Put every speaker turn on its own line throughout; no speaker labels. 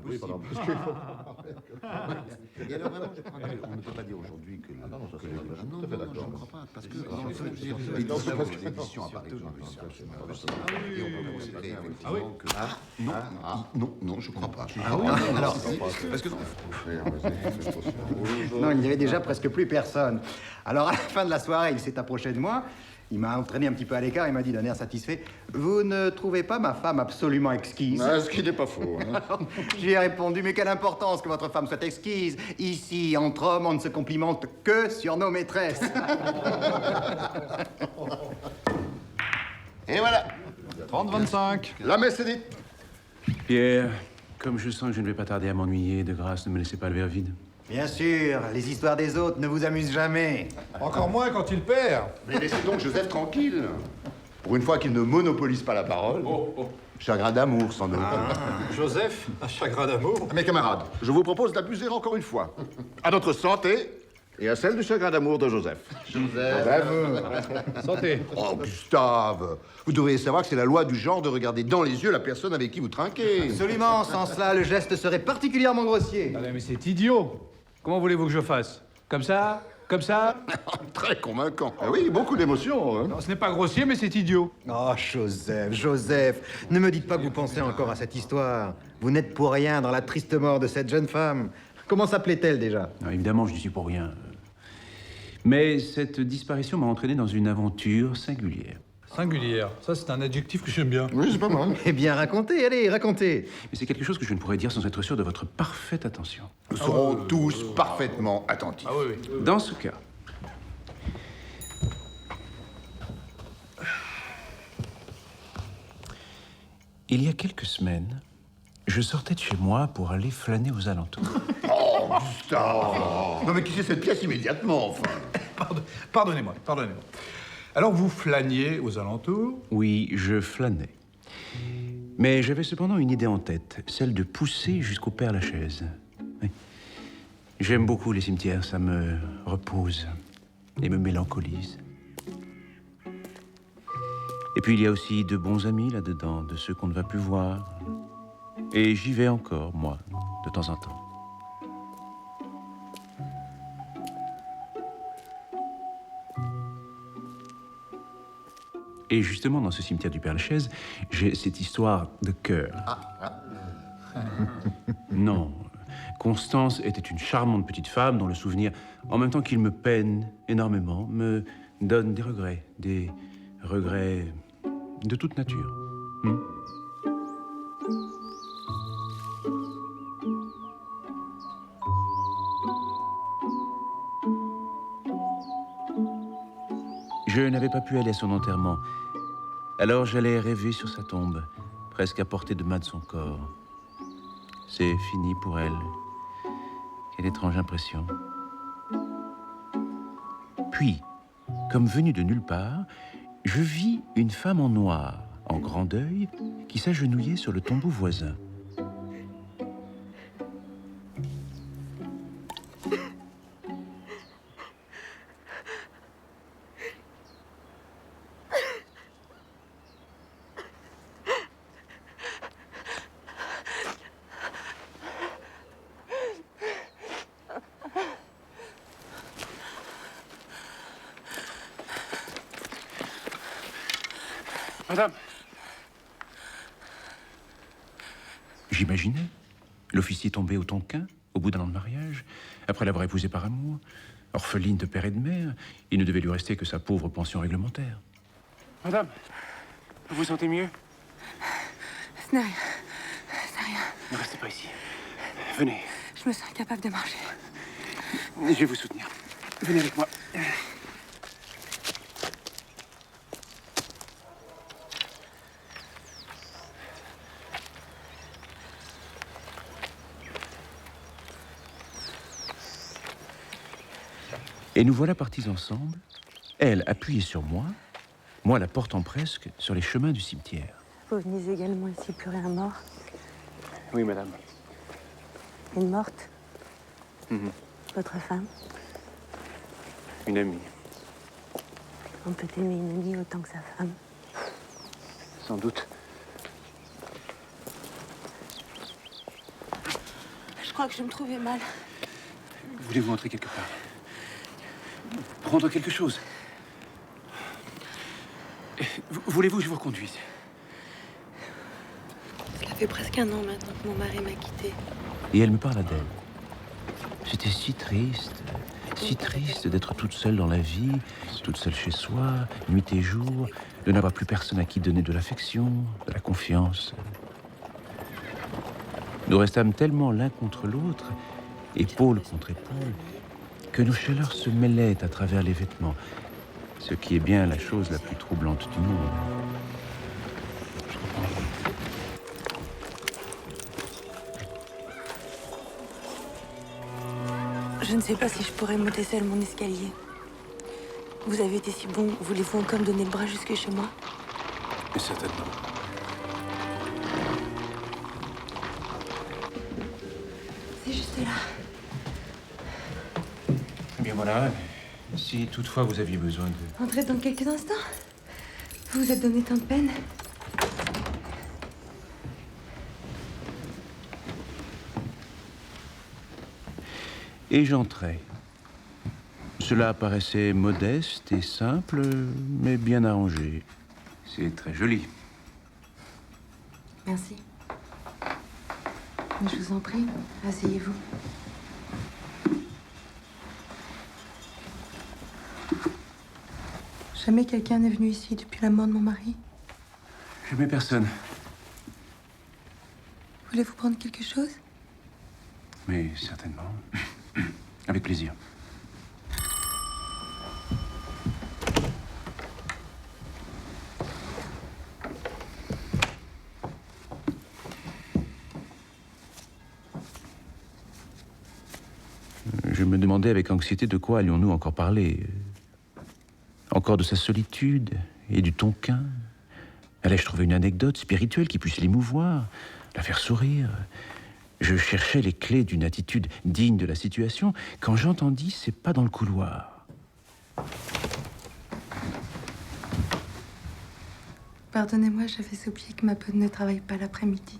Oui, pardon.
Et alors vraiment, je crois qu'on ne peut pas dire aujourd'hui que...
Ah non, ça c'est...
non,
Je suis tout à fait d'accord.
je ne crois pas, parce que
Non,
l'édition à Paris, et on peut considérer effectivement que... Non, je ne crois pas.
Ah oui, alors,
Parce que...
non, il n'y avait déjà presque plus personne. Alors, à la fin de la soirée, il s'est approché de moi. Il m'a entraîné un petit peu à l'écart. Il m'a dit d'un air satisfait, « Vous ne trouvez pas ma femme absolument exquise ?»
Ce qui n'est pas faux. Hein.
Je lui ai répondu, « Mais quelle importance que votre femme soit exquise. Ici, entre hommes, on ne se complimente que sur nos maîtresses. »
Et voilà.
30-25.
La messe est dite.
Pierre, comme je sens que je ne vais pas tarder à m'ennuyer, de grâce, ne me laissez pas le verre vide.
Bien sûr, les histoires des autres ne vous amusent jamais.
Encore moins quand il perd.
Mais laissez donc Joseph tranquille. Pour une fois qu'il ne monopolise pas la parole. Chagrin d'amour, sans doute.
Joseph, un chagrin d'amour.
Mes camarades, je vous propose d'abuser encore une fois. À notre santé et à celle du chagrin d'amour de Joseph. Joseph.
Santé.
Oh, Gustave, vous devriez savoir que c'est la loi du genre de regarder dans les yeux la personne avec qui vous trinquez.
Absolument, sans cela, le geste serait particulièrement grossier.
Allez, mais c'est idiot. Comment voulez-vous que je fasse? Comme ça? Comme ça?
Très convaincant. Ah oui, beaucoup d'émotions. Hein.
Non, ce n'est pas grossier, mais c'est idiot.
Oh, Joseph, ne me dites pas que vous pensez encore à cette histoire. Vous n'êtes pour rien dans la triste mort de cette jeune femme. Comment s'appelait-elle déjà?
Non, évidemment, je n'y suis pour rien. Mais cette disparition m'a entraîné dans une aventure singulière.
Singulière. Ça, c'est un adjectif que j'aime bien.
Oui, c'est pas mal.
Eh bien, racontez, allez, racontez.
Mais c'est quelque chose que je ne pourrais dire sans être sûr de votre parfaite attention.
Nous serons tous parfaitement attentifs.
Ah oui, oui.
Dans ce cas, il y a quelques semaines, je sortais de chez moi pour aller flâner aux alentours.
Oh, Gustave. Non, mais qui c'est cette pièce immédiatement, enfin?
Pardonnez-moi. Alors, vous flâniez aux alentours?
Oui, je flânais. Mais j'avais cependant une idée en tête, celle de pousser jusqu'au Père-Lachaise. Oui. J'aime beaucoup les cimetières, ça me repose et me mélancolise. Et puis il y a aussi de bons amis là-dedans, de ceux qu'on ne va plus voir. Et j'y vais encore, moi, de temps en temps. Et justement, dans ce cimetière du Père-Lachaise, j'ai cette histoire de cœur. Non, Constance était une charmante petite femme dont le souvenir, en même temps qu'il me peine énormément, me donne des regrets de toute nature. Je n'avais pas pu aller à son enterrement. Alors j'allais rêver sur sa tombe, presque à portée de main de son corps. C'est fini pour elle. Quelle étrange impression. Puis, comme venue de nulle part, je vis une femme en noir, en grand deuil, qui s'agenouillait sur le tombeau voisin. Madame. J'imaginais l'officier tombé au Tonkin, au bout d'un an de mariage, après l'avoir épousée par amour, orpheline de père et de mère, il ne devait lui rester que sa pauvre pension réglementaire. Madame, vous vous sentez mieux?
Ce n'est rien. C'est rien.
Ne restez pas ici. Venez.
Je me sens incapable de marcher.
Je vais vous soutenir. Venez avec moi. Et nous voilà partis ensemble, elle appuyée sur moi la portant presque sur les chemins du cimetière.
Vous venez également ici pleurer un mort?
Oui, madame.
Une morte? Votre femme?
Une amie.
On peut aimer une amie autant que sa femme.
Sans doute.
crois que je me trouvais mal.
Voulez-vous entrer quelque part? Prendre quelque chose? Voulez-vous que je vous conduise?
Cela fait presque 1 an maintenant que mon mari m'a quittée.
Et elle me parla d'elle. C'était si triste d'être toute seule dans la vie, toute seule chez soi, nuit et jour, de n'avoir plus personne à qui donner de l'affection, de la confiance. Nous restâmes tellement l'un contre l'autre, épaule contre épaule, que nos chaleurs se mêlaient à travers les vêtements, ce qui est bien la chose la plus troublante du monde.
Je ne sais pas si je pourrais monter seule mon escalier. Vous avez été si bon. Voulez-vous encore me donner le bras jusque chez moi?
Mais certainement.
C'est juste là.
Eh bien voilà, si toutefois vous aviez besoin de...
Entrez dans quelques instants. Vous vous êtes donné tant de peine.
Et j'entrai. Cela paraissait modeste et simple, mais bien arrangé. C'est très joli.
Merci. Je vous en prie, asseyez-vous. Jamais quelqu'un n'est venu ici depuis la mort de mon mari.
Jamais personne.
Voulez-vous prendre quelque chose?
Mais certainement. Avec plaisir. Je me demandais avec anxiété de quoi allions-nous encore parler. Encore de sa solitude et du Tonquin. Allais-je trouver une anecdote spirituelle qui puisse l'émouvoir, la faire sourire? Je cherchais les clés d'une attitude digne de la situation quand j'entendis ces pas dans le couloir.
Pardonnez-moi, j'avais oublié que ma bonne ne travaille pas l'après-midi.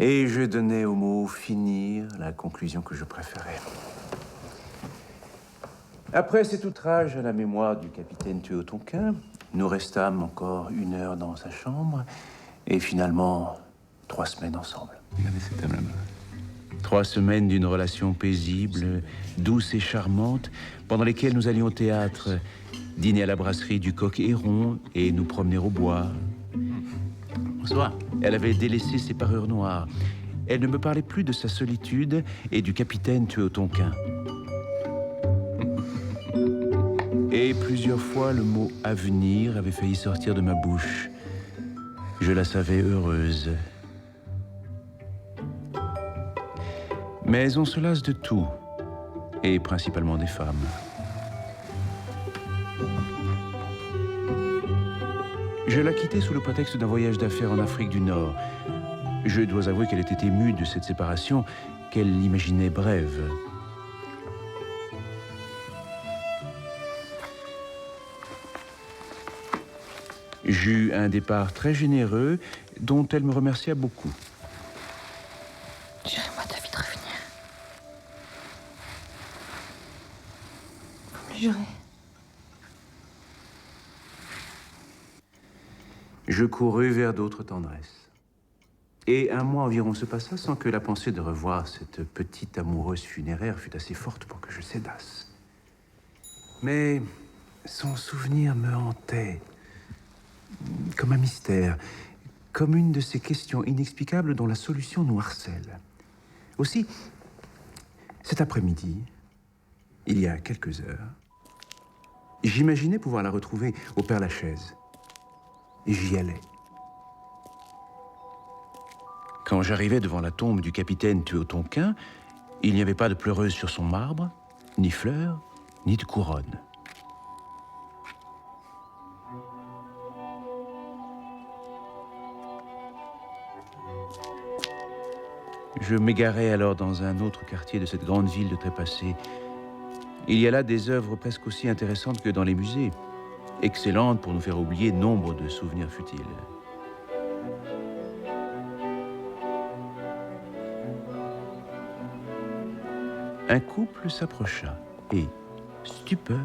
Et je donnais au mot « finir » la conclusion que je préférais. Après cet outrage à la mémoire du capitaine tué au Tonquin, nous restâmes encore 1 heure dans sa chambre et finalement 3 semaines ensemble. Regardez cet homme là-bas. 3 semaines d'une relation paisible, douce et charmante, pendant lesquelles nous allions au théâtre, dîner à la brasserie du Coq Héron et nous promener au bois. Bonsoir. Elle avait délaissé ses parures noires. Elle ne me parlait plus de sa solitude et du capitaine tué au Tonquin. Et plusieurs fois, le mot « avenir » avait failli sortir de ma bouche. Je la savais heureuse. Mais on se lasse de tout, et principalement des femmes. Je la quittais sous le prétexte d'un voyage d'affaires en Afrique du Nord. Je dois avouer qu'elle était émue de cette séparation qu'elle imaginait brève. J'eus un départ très généreux dont elle me remercia beaucoup.
Jurez-moi de vite revenir. Vous me le jurez.
Je courus vers d'autres tendresses. Et un mois environ se passa sans que la pensée de revoir cette petite amoureuse funéraire fût assez forte pour que je cédasse. Mais son souvenir me hantait, comme un mystère, comme une de ces questions inexplicables dont la solution nous harcèle. Aussi, cet après-midi, il y a quelques heures, j'imaginais pouvoir la retrouver au Père-Lachaise. Et j'y allais. Quand j'arrivais devant la tombe du capitaine Tuotonquin, il n'y avait pas de pleureuse sur son marbre, ni fleurs, ni de couronne. Je m'égarai alors dans un autre quartier de cette grande ville de trépassés. Il y a là des œuvres presque aussi intéressantes que dans les musées, excellentes pour nous faire oublier nombre de souvenirs futiles. Un couple s'approcha et, stupeur,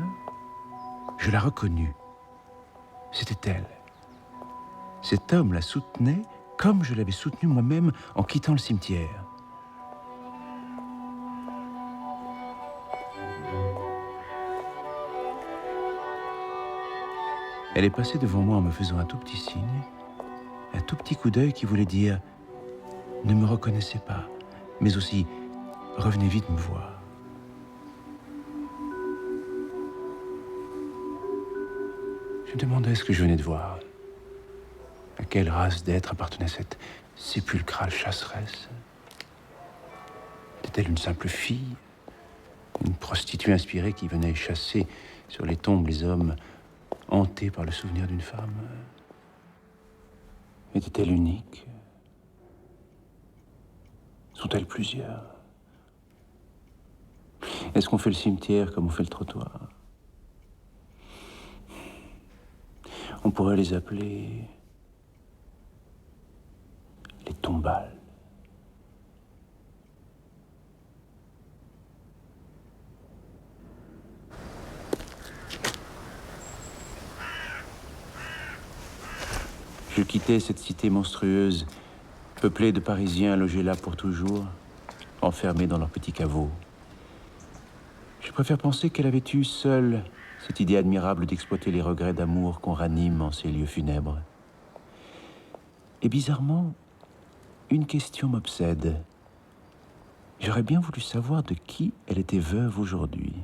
je la reconnus. C'était elle. Cet homme la soutenait comme je l'avais soutenue moi-même en quittant le cimetière. Elle est passée devant moi en me faisant un tout petit signe, un tout petit coup d'œil qui voulait dire « Ne me reconnaissez pas », mais aussi « Revenez vite me voir ». Je me demandais ce que je venais de voir. À quelle race d'être appartenait cette sépulcrale chasseresse? Était-elle une simple fille? Une prostituée inspirée qui venait chasser sur les tombes les hommes hantés par le souvenir d'une femme? Était-elle unique? Sont-elles plusieurs? Est-ce qu'on fait le cimetière comme on fait le trottoir? On pourrait les appeler les tombales. Je quittais cette cité monstrueuse, peuplée de Parisiens logés là pour toujours, enfermés dans leur petit caveau. Je préfère penser qu'elle avait eu seule cette idée admirable d'exploiter les regrets d'amour qu'on ranime en ces lieux funèbres. Et bizarrement, une question m'obsède. J'aurais bien voulu savoir de qui elle était veuve aujourd'hui.